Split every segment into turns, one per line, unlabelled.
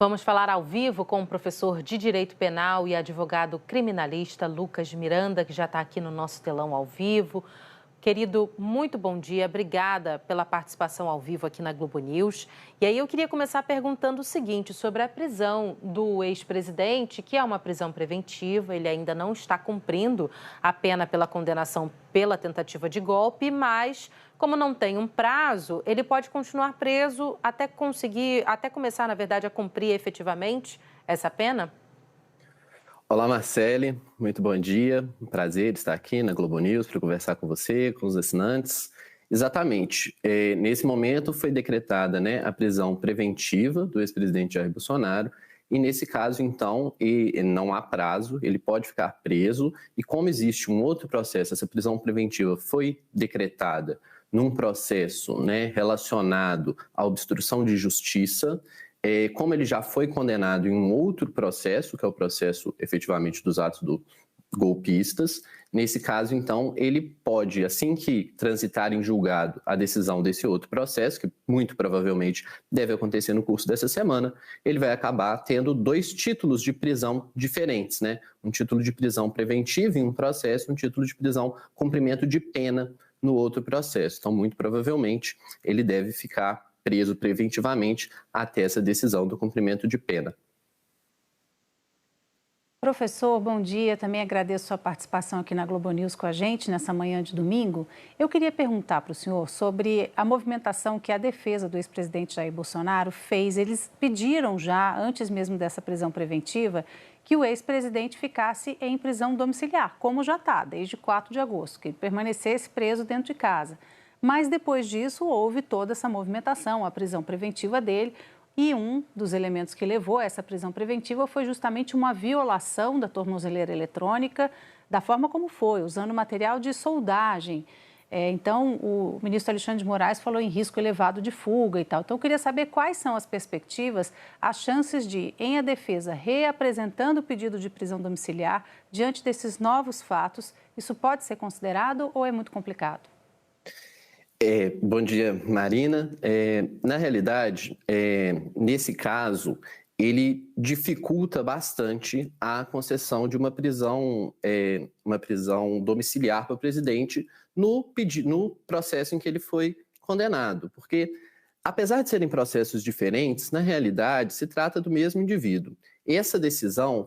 Vamos falar ao vivo com o professor de Direito Penal e advogado criminalista Lucas Miranda, que já está aqui no nosso telão ao vivo. Querido, muito bom dia. Obrigada pela participação ao vivo aqui na Globo News. E aí eu queria começar perguntando o seguinte sobre a prisão do ex-presidente, que é uma prisão preventiva. Ele ainda não está cumprindo a pena pela condenação pela tentativa de golpe, mas como não tem um prazo, ele pode continuar preso até começar, na verdade, a cumprir efetivamente essa pena?
Olá, Marcele, muito bom dia. Um prazer estar aqui na Globo News para conversar com você, com os assinantes. Exatamente. Nesse momento foi decretada, a prisão preventiva do ex-presidente Jair Bolsonaro e, nesse caso, então, não há prazo, ele pode ficar preso e, como existe um outro processo, essa prisão preventiva foi decretada num processo, relacionado à obstrução de justiça. Como ele já foi condenado em um outro processo, que é o processo efetivamente dos atos golpistas, nesse caso, então, ele pode, assim que transitar em julgado a decisão desse outro processo, que muito provavelmente deve acontecer no curso dessa semana, ele vai acabar tendo 2 títulos de prisão diferentes, Um título de prisão preventiva em um processo, um título de prisão cumprimento de pena no outro processo. Então, muito provavelmente, ele deve ficar preso preventivamente até essa decisão do cumprimento de pena.
Professor, bom dia. Também agradeço sua participação aqui na Globo News com a gente nessa manhã de domingo. Eu queria perguntar para o senhor sobre a movimentação que a defesa do ex-presidente Jair Bolsonaro fez. Eles pediram já, antes mesmo dessa prisão preventiva, que o ex-presidente ficasse em prisão domiciliar, como já está, desde 4 de agosto, que ele permanecesse preso dentro de casa. Mas depois disso houve toda essa movimentação, a prisão preventiva dele. E um dos elementos que levou a essa prisão preventiva foi justamente uma violação da tornozeleira eletrônica, da forma como foi, usando material de soldagem. Então, o ministro Alexandre de Moraes falou em risco elevado de fuga e tal. Então, eu queria saber quais são as perspectivas, as chances de, em a defesa, reapresentando o pedido de prisão domiciliar, diante desses novos fatos, isso pode ser considerado ou é muito complicado?
Bom dia, Marina. Na realidade, nesse caso, ele dificulta bastante a concessão de uma prisão domiciliar para o presidente no processo em que ele foi condenado. Porque, apesar de serem processos diferentes, na realidade, se trata do mesmo indivíduo. Essa decisão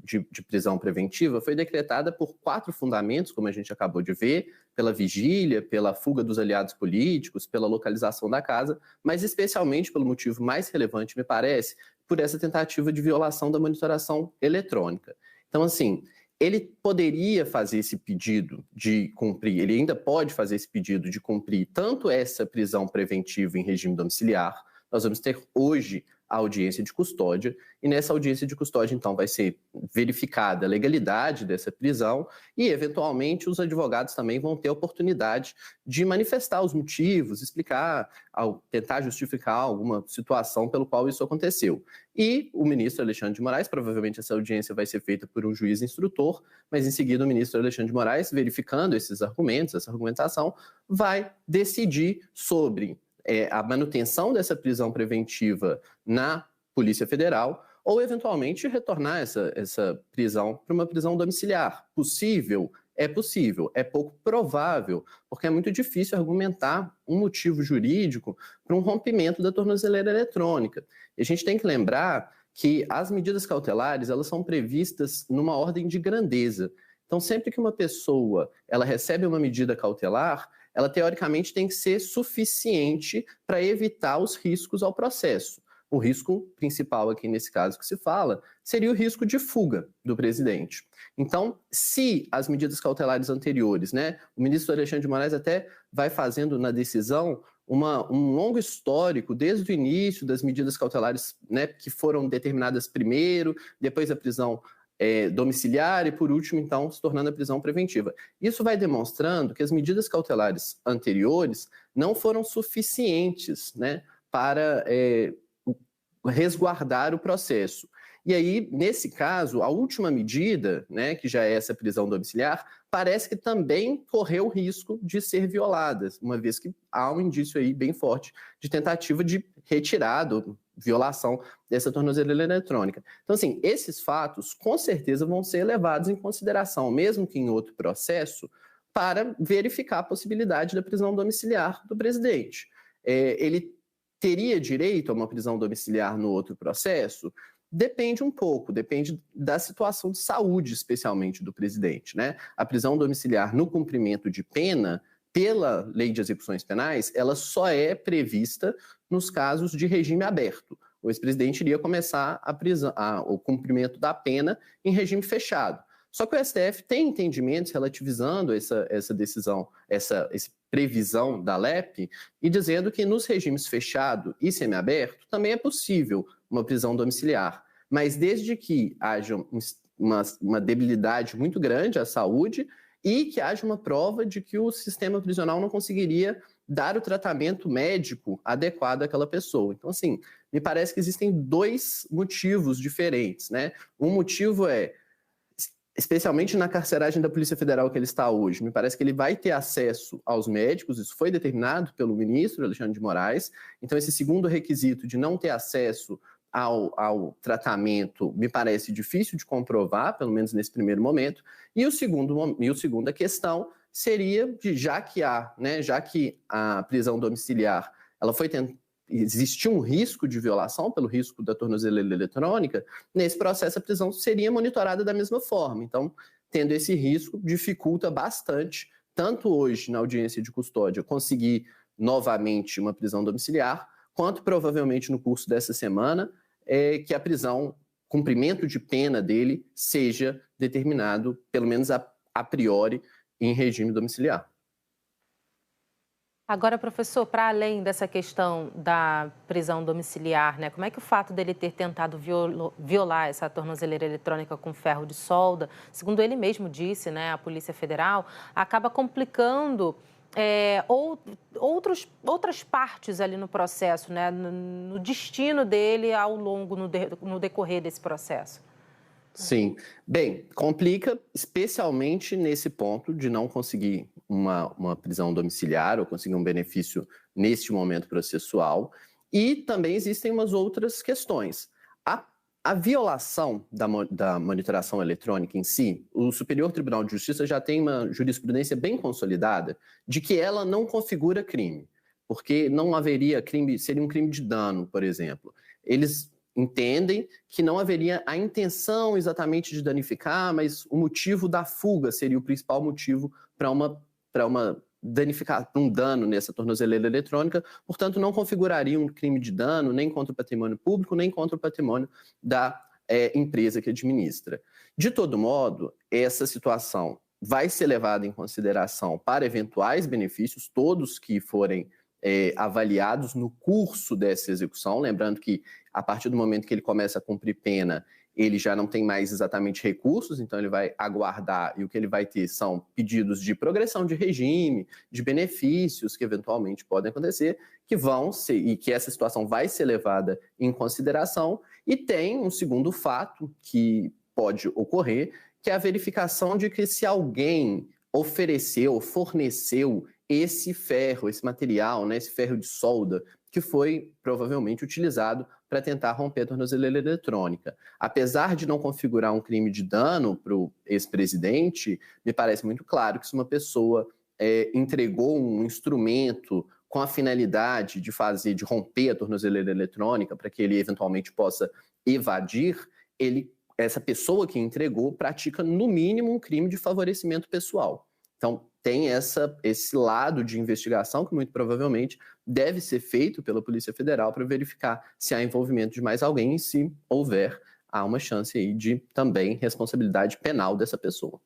de prisão preventiva foi decretada por 4 fundamentos, como a gente acabou de ver, pela vigília, pela fuga dos aliados políticos, pela localização da casa, mas especialmente pelo motivo mais relevante, me parece, por essa tentativa de violação da monitoração eletrônica. Então, assim, ele poderia fazer esse pedido de cumprir, ele ainda pode fazer esse pedido de cumprir tanto essa prisão preventiva em regime domiciliar. Nós vamos ter hoje a audiência de custódia, e nessa audiência de custódia, então, vai ser verificada a legalidade dessa prisão e, eventualmente, os advogados também vão ter a oportunidade de manifestar os motivos, explicar, tentar justificar alguma situação pelo qual isso aconteceu. E o ministro Alexandre de Moraes, provavelmente essa audiência vai ser feita por um juiz instrutor, mas em seguida o ministro Alexandre de Moraes, verificando esses argumentos, essa argumentação, vai decidir sobre a manutenção dessa prisão preventiva na Polícia Federal ou, eventualmente, retornar essa prisão para uma prisão domiciliar. Possível? É possível. É pouco provável, porque é muito difícil argumentar um motivo jurídico para um rompimento da tornozeleira eletrônica. E a gente tem que lembrar que as medidas cautelares, elas são previstas numa ordem de grandeza. Então, sempre que uma pessoa ela recebe uma medida cautelar, ela teoricamente tem que ser suficiente para evitar os riscos ao processo. O risco principal aqui nesse caso que se fala seria o risco de fuga do presidente. Então, se as medidas cautelares anteriores, o ministro Alexandre de Moraes até vai fazendo na decisão um longo histórico desde o início das medidas cautelares, que foram determinadas primeiro, depois a prisão domiciliar e, por último, então, se tornando a prisão preventiva. Isso vai demonstrando que as medidas cautelares anteriores não foram suficientes, para resguardar o processo. E aí, nesse caso, a última medida, né, que já é essa prisão domiciliar, parece que também correu o risco de ser violada, uma vez que há um indício aí bem forte de tentativa de retirada, violação dessa tornozeleira eletrônica. Então, assim, esses fatos com certeza vão ser levados em consideração, mesmo que em outro processo, para verificar a possibilidade da prisão domiciliar do presidente. Ele teria direito a uma prisão domiciliar no outro processo? Depende um pouco, depende da situação de saúde, especialmente do presidente, né? A prisão domiciliar no cumprimento de pena, pela Lei de Execuções Penais, ela só é prevista nos casos de regime aberto. O ex-presidente iria começar o cumprimento da pena em regime fechado. Só que o STF tem entendimentos relativizando essa decisão, essa previsão da LEP, e dizendo que nos regimes fechado e semiaberto também é possível uma prisão domiciliar, mas desde que haja uma debilidade muito grande à saúde e que haja uma prova de que o sistema prisional não conseguiria dar o tratamento médico adequado àquela pessoa. Então, assim, me parece que existem dois motivos diferentes, né? Um motivo é, especialmente na carceragem da Polícia Federal que ele está hoje, me parece que ele vai ter acesso aos médicos, isso foi determinado pelo ministro Alexandre de Moraes, então esse segundo requisito de não ter acesso ao tratamento me parece difícil de comprovar, pelo menos nesse primeiro momento, e a segunda questão seria, já que a prisão domiciliar ela existiu um risco de violação pelo risco da tornozeleira eletrônica, nesse processo a prisão seria monitorada da mesma forma. Então, tendo esse risco, dificulta bastante, tanto hoje na audiência de custódia, conseguir novamente uma prisão domiciliar, quanto provavelmente no curso dessa semana, que a prisão, cumprimento de pena dele, seja determinado, pelo menos a priori, em regime domiciliar.
Agora, professor, para além dessa questão da prisão domiciliar, né, como é que o fato dele ter tentado violar essa tornozeleira eletrônica com ferro de solda, segundo ele mesmo disse, né, a Polícia Federal, acaba complicando outras partes ali no processo, né, no destino dele ao longo, no decorrer desse processo?
Sim. Bem, complica especialmente nesse ponto de não conseguir uma prisão domiciliar ou conseguir um benefício neste momento processual. E também existem umas outras questões. A violação da monitoração eletrônica em si, o Superior Tribunal de Justiça já tem uma jurisprudência bem consolidada de que ela não configura crime, porque não haveria crime, seria um crime de dano, por exemplo. Eles entendem que não haveria a intenção exatamente de danificar, mas o motivo da fuga seria o principal motivo para um dano nessa tornozeleira eletrônica, portanto não configuraria um crime de dano nem contra o patrimônio público, nem contra o patrimônio da empresa que administra. De todo modo, essa situação vai ser levada em consideração para eventuais benefícios, todos que forem avaliados no curso dessa execução, lembrando que a partir do momento que ele começa a cumprir pena, ele já não tem mais exatamente recursos, então ele vai aguardar e o que ele vai ter são pedidos de progressão de regime, de benefícios que eventualmente podem acontecer, que vão ser, e que essa situação vai ser levada em consideração. E tem um segundo fato que pode ocorrer, que é a verificação de que se alguém ofereceu, forneceu esse ferro, esse material, né, esse ferro de solda, que foi provavelmente utilizado para tentar romper a tornozeleira eletrônica. Apesar de não configurar um crime de dano para o ex-presidente, me parece muito claro que se uma pessoa entregou um instrumento com a finalidade de romper a tornozeleira eletrônica para que ele eventualmente possa evadir, essa pessoa que entregou pratica, no mínimo, um crime de favorecimento pessoal. Então, tem esse lado de investigação que muito provavelmente deve ser feito pela Polícia Federal para verificar se há envolvimento de mais alguém e se houver, há uma chance aí de também responsabilidade penal dessa pessoa.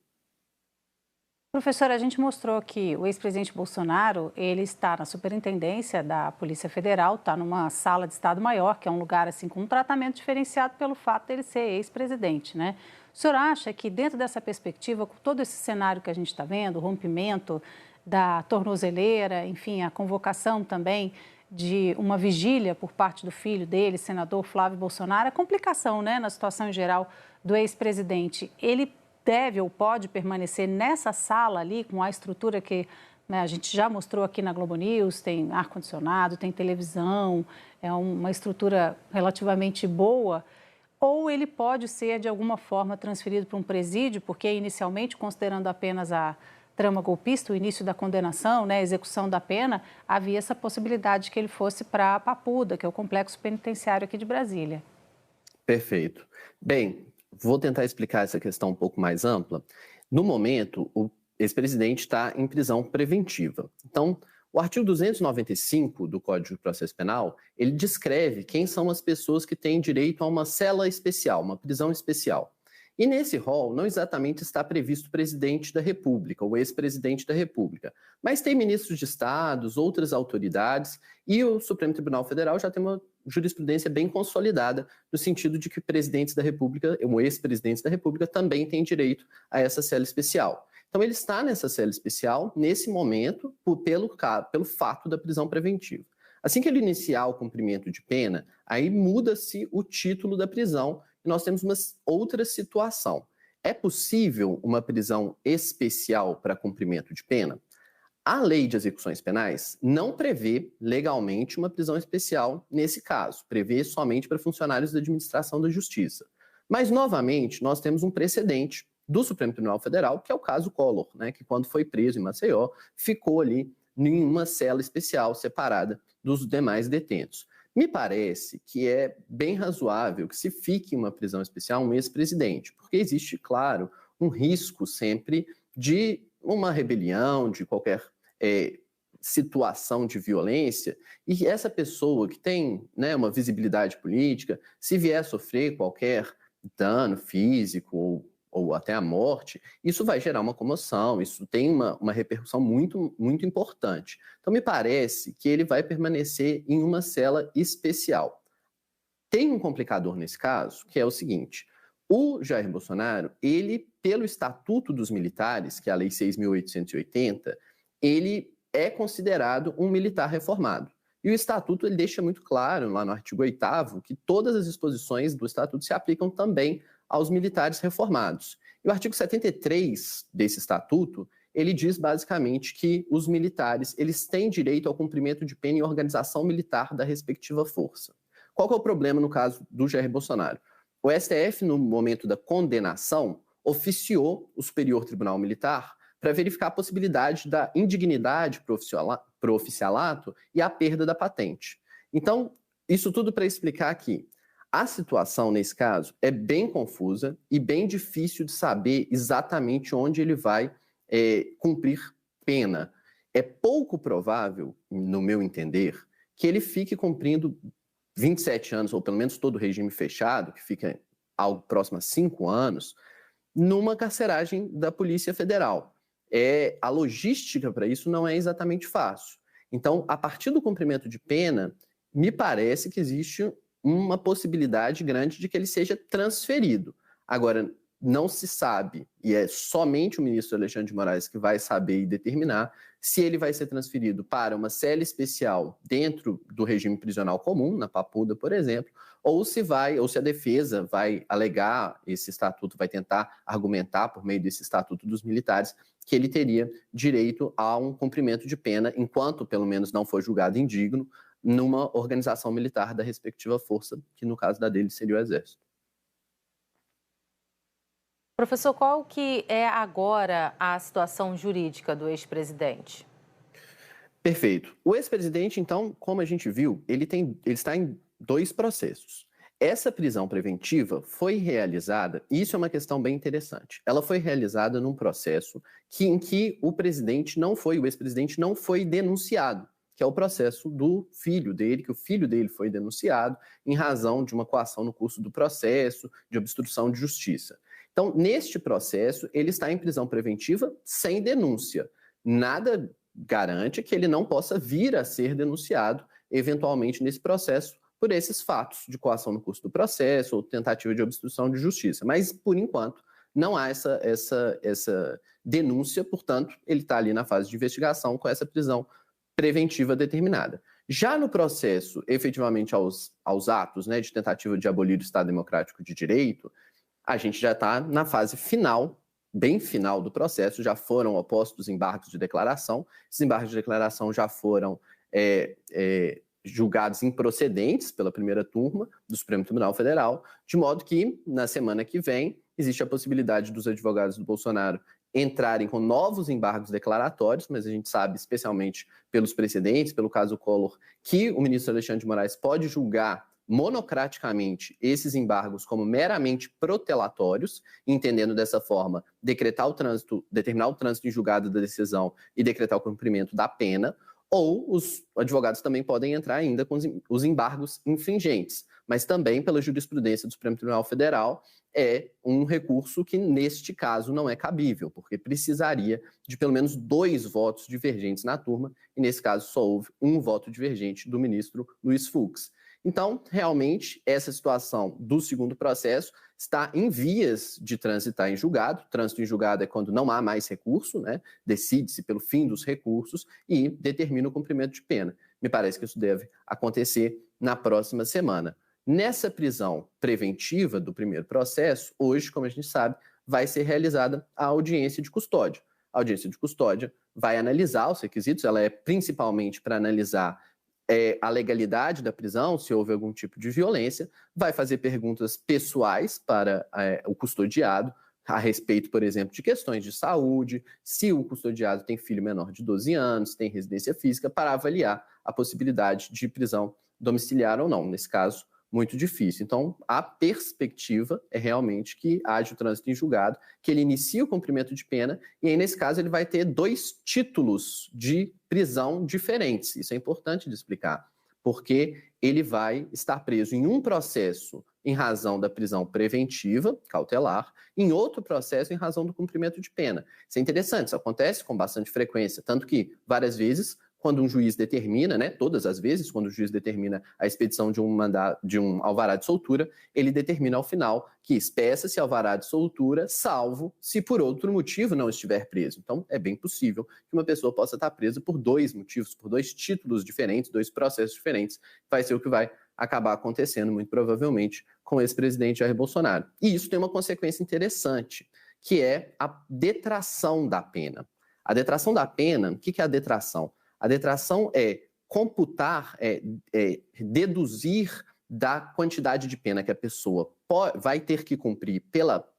Professora, a gente mostrou que o ex-presidente Bolsonaro, ele está na superintendência da Polícia Federal, está numa sala de Estado-Maior, que é um lugar assim com um tratamento diferenciado pelo fato dele ser ex-presidente, né? O senhor acha que dentro dessa perspectiva, com todo esse cenário que a gente está vendo, o rompimento da tornozeleira, enfim, a convocação também de uma vigília por parte do filho dele, senador Flávio Bolsonaro, a complicação, né, na situação em geral do ex-presidente, ele deve ou pode permanecer nessa sala ali, com a estrutura que, né, a gente já mostrou aqui na Globo News, tem ar-condicionado, tem televisão, é uma estrutura relativamente boa, ou ele pode ser, de alguma forma, transferido para um presídio, porque inicialmente, considerando apenas a trama golpista, o início da condenação, né, a execução da pena, havia essa possibilidade que ele fosse para a Papuda, que é o complexo penitenciário aqui de Brasília.
Perfeito. Bem, vou tentar explicar essa questão um pouco mais ampla. No momento, o ex-presidente está em prisão preventiva. Então, o artigo 295 do Código de Processo Penal, ele descreve quem são as pessoas que têm direito a uma cela especial, uma prisão especial. E nesse rol não exatamente está previsto o presidente da República, o ex-presidente da República, mas tem ministros de estados, outras autoridades, e o Supremo Tribunal Federal já tem uma jurisprudência bem consolidada, no sentido de que presidentes da República, ou ex-presidentes da República, também têm direito a essa cela especial. Então, ele está nessa cela especial, nesse momento, pelo fato da prisão preventiva. Assim que ele iniciar o cumprimento de pena, aí muda-se o título da prisão e nós temos uma outra situação. É possível uma prisão especial para cumprimento de pena? A lei de execuções penais não prevê legalmente uma prisão especial nesse caso, prevê somente para funcionários da administração da justiça. Mas, novamente, nós temos um precedente do Supremo Tribunal Federal, que é o caso Collor, né, que quando foi preso em Maceió, ficou ali em uma cela especial separada dos demais detentos. Me parece que é bem razoável que se fique em uma prisão especial um ex-presidente, porque existe, claro, um risco sempre de uma rebelião, de qualquer situação de violência, e essa pessoa que tem, né, uma visibilidade política, se vier a sofrer qualquer dano físico ou até a morte, isso vai gerar uma comoção, isso tem uma repercussão muito, muito importante. Então, me parece que ele vai permanecer em uma cela especial. Tem um complicador nesse caso, que é o seguinte: o Jair Bolsonaro, ele, pelo Estatuto dos Militares, que é a Lei 6.880, ele é considerado um militar reformado. E o Estatuto ele deixa muito claro, lá no artigo 8º, que todas as disposições do Estatuto se aplicam também aos militares reformados. E o artigo 73 desse Estatuto, ele diz basicamente que os militares eles têm direito ao cumprimento de pena em organização militar da respectiva força. Qual que é o problema no caso do Jair Bolsonaro? O STF, no momento da condenação, oficiou o Superior Tribunal Militar para verificar a possibilidade da indignidade pro oficialato e a perda da patente. Então, isso tudo para explicar que a situação, nesse caso, é bem confusa e bem difícil de saber exatamente onde ele vai cumprir pena. É pouco provável, no meu entender, que ele fique cumprindo 27 anos, ou pelo menos todo o regime fechado, que fica algo próximo a 5 anos, numa carceragem da Polícia Federal. A logística para isso não é exatamente fácil. Então, a partir do cumprimento de pena, me parece que existe uma possibilidade grande de que ele seja transferido. Agora, não se sabe, e é somente o ministro Alexandre de Moraes que vai saber e determinar se ele vai ser transferido para uma cela especial dentro do regime prisional comum, na Papuda, por exemplo, ou se a defesa vai alegar esse estatuto, vai tentar argumentar por meio desse estatuto dos militares que ele teria direito a um cumprimento de pena, enquanto pelo menos não for julgado indigno, numa organização militar da respectiva força, que no caso da dele seria o Exército.
Professor, qual que é agora a situação jurídica do ex-presidente?
Perfeito. O ex-presidente, então, como a gente viu, ele está em 2 processos. Essa prisão preventiva foi realizada, e isso é uma questão bem interessante, ela foi realizada num processo em que o ex-presidente não foi denunciado, que é o processo do filho dele, que o filho dele foi denunciado em razão de uma coação no curso do processo, de obstrução de justiça. Então, neste processo, ele está em prisão preventiva sem denúncia. Nada garante que ele não possa vir a ser denunciado, eventualmente, nesse processo, por esses fatos de coação no curso do processo ou tentativa de obstrução de justiça. Mas, por enquanto, não há essa denúncia, portanto, ele está ali na fase de investigação com essa prisão preventiva determinada. Já no processo, efetivamente, aos atos, né, de tentativa de abolir o Estado Democrático de Direito, a gente já está na fase final, bem final do processo, já foram opostos embargos de declaração, esses embargos de declaração já foram julgados improcedentes pela primeira turma do Supremo Tribunal Federal, de modo que, na semana que vem, existe a possibilidade dos advogados do Bolsonaro entrarem com novos embargos declaratórios, mas a gente sabe, especialmente pelos precedentes, pelo caso Collor, que o ministro Alexandre de Moraes pode julgar monocraticamente esses embargos como meramente protelatórios, entendendo dessa forma determinar o trânsito em julgado da decisão e decretar o cumprimento da pena, ou os advogados também podem entrar ainda com os embargos infringentes, mas também pela jurisprudência do Supremo Tribunal Federal é um recurso que neste caso não é cabível, porque precisaria de pelo menos 2 votos divergentes na turma, e nesse caso só houve um voto divergente do ministro Luiz Fux. Então, realmente, essa situação do segundo processo está em vias de transitar em julgado. Trânsito em julgado é quando não há mais recurso, né? Decide-se pelo fim dos recursos e determina o cumprimento de pena. Me parece que isso deve acontecer na próxima semana. Nessa prisão preventiva do primeiro processo, hoje, como a gente sabe, vai ser realizada a audiência de custódia. A audiência de custódia vai analisar os requisitos, ela é principalmente para analisar a legalidade da prisão, se houve algum tipo de violência, vai fazer perguntas pessoais para o custodiado, a respeito, por exemplo, de questões de saúde, se o custodiado tem filho menor de 12 anos, tem residência física, para avaliar a possibilidade de prisão domiciliar ou não. Nesse caso, muito difícil. Então, a perspectiva é realmente que haja o trânsito em julgado, que ele inicie o cumprimento de pena, e aí, nesse caso, ele vai ter 2 títulos de prisão diferentes. Isso é importante de explicar, porque ele vai estar preso em um processo em razão da prisão preventiva, cautelar, em outro processo em razão do cumprimento de pena. Isso é interessante, isso acontece com bastante frequência, tanto que, várias vezes, quando um juiz determina, né, todas as vezes, quando o juiz determina a expedição de um alvará de soltura, ele determina ao final que espeça-se alvará de soltura, salvo se por outro motivo não estiver preso. Então, é bem possível que uma pessoa possa estar presa por 2 motivos, por 2 títulos diferentes, 2 processos diferentes. Vai ser o que vai acabar acontecendo, muito provavelmente, com esse presidente Jair Bolsonaro. E isso tem uma consequência interessante, que é a detração da pena. A detração da pena, o que é a detração? A detração é computar, deduzir da quantidade de pena que a pessoa vai ter que cumprir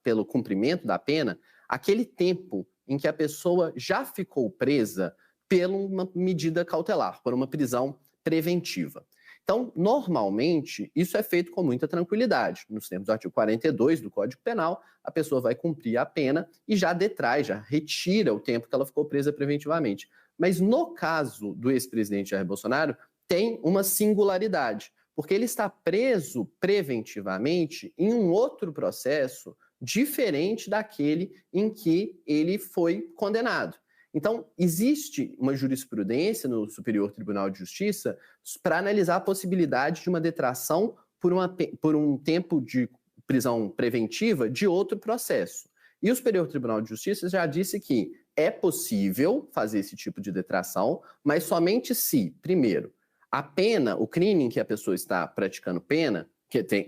pelo cumprimento da pena, aquele tempo em que a pessoa já ficou presa por uma medida cautelar, por uma prisão preventiva. Então, normalmente, isso é feito com muita tranquilidade. Nos termos do artigo 42 do Código Penal, a pessoa vai cumprir a pena e já detrai, já retira o tempo que ela ficou presa preventivamente. Mas no caso do ex-presidente Jair Bolsonaro, tem uma singularidade, porque ele está preso preventivamente em um outro processo diferente daquele em que ele foi condenado. Então, existe uma jurisprudência no Superior Tribunal de Justiça para analisar a possibilidade de uma detração por um tempo de prisão preventiva de outro processo. E o Superior Tribunal de Justiça já disse que é possível fazer esse tipo de detração, mas somente se, primeiro, a pena, o crime em que a pessoa está praticando pena,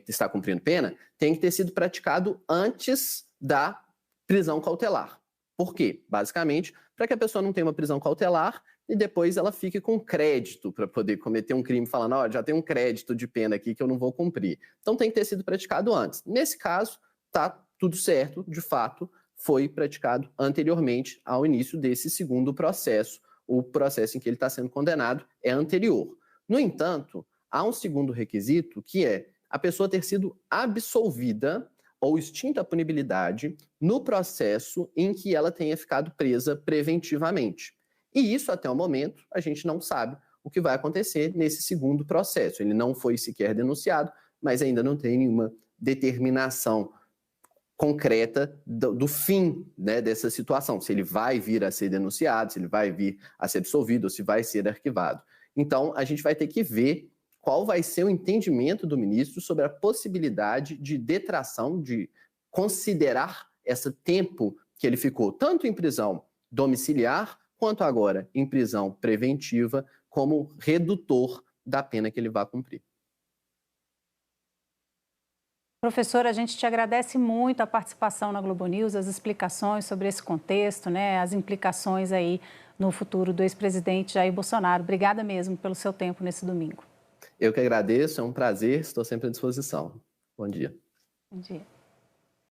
está cumprindo pena, tem que ter sido praticado antes da prisão cautelar. Por quê? Basicamente, para que a pessoa não tenha uma prisão cautelar e depois ela fique com crédito para poder cometer um crime, falando, ó, já tem um crédito de pena aqui que eu não vou cumprir. Então tem que ter sido praticado antes. Nesse caso, tá tudo certo, de fato, foi praticado anteriormente ao início desse segundo processo. O processo em que ele está sendo condenado é anterior. No entanto, há um segundo requisito, que é a pessoa ter sido absolvida ou extinta a punibilidade no processo em que ela tenha ficado presa preventivamente. E isso, até o momento, a gente não sabe o que vai acontecer nesse segundo processo. Ele não foi sequer denunciado, mas ainda não tem nenhuma determinação concreta do fim, né, dessa situação, se ele vai vir a ser denunciado, se ele vai vir a ser absolvido ou se vai ser arquivado. Então, a gente vai ter que ver qual vai ser o entendimento do ministro sobre a possibilidade de detração, de considerar esse tempo que ele ficou tanto em prisão domiciliar quanto agora em prisão preventiva como redutor da pena que ele vai cumprir.
Professor, a gente te agradece muito a participação na Globo News, as explicações sobre esse contexto, né, as implicações aí no futuro do ex-presidente Jair Bolsonaro. Obrigada mesmo pelo seu tempo nesse domingo.
Eu que agradeço, é um prazer, estou sempre à disposição. Bom dia.
Bom dia.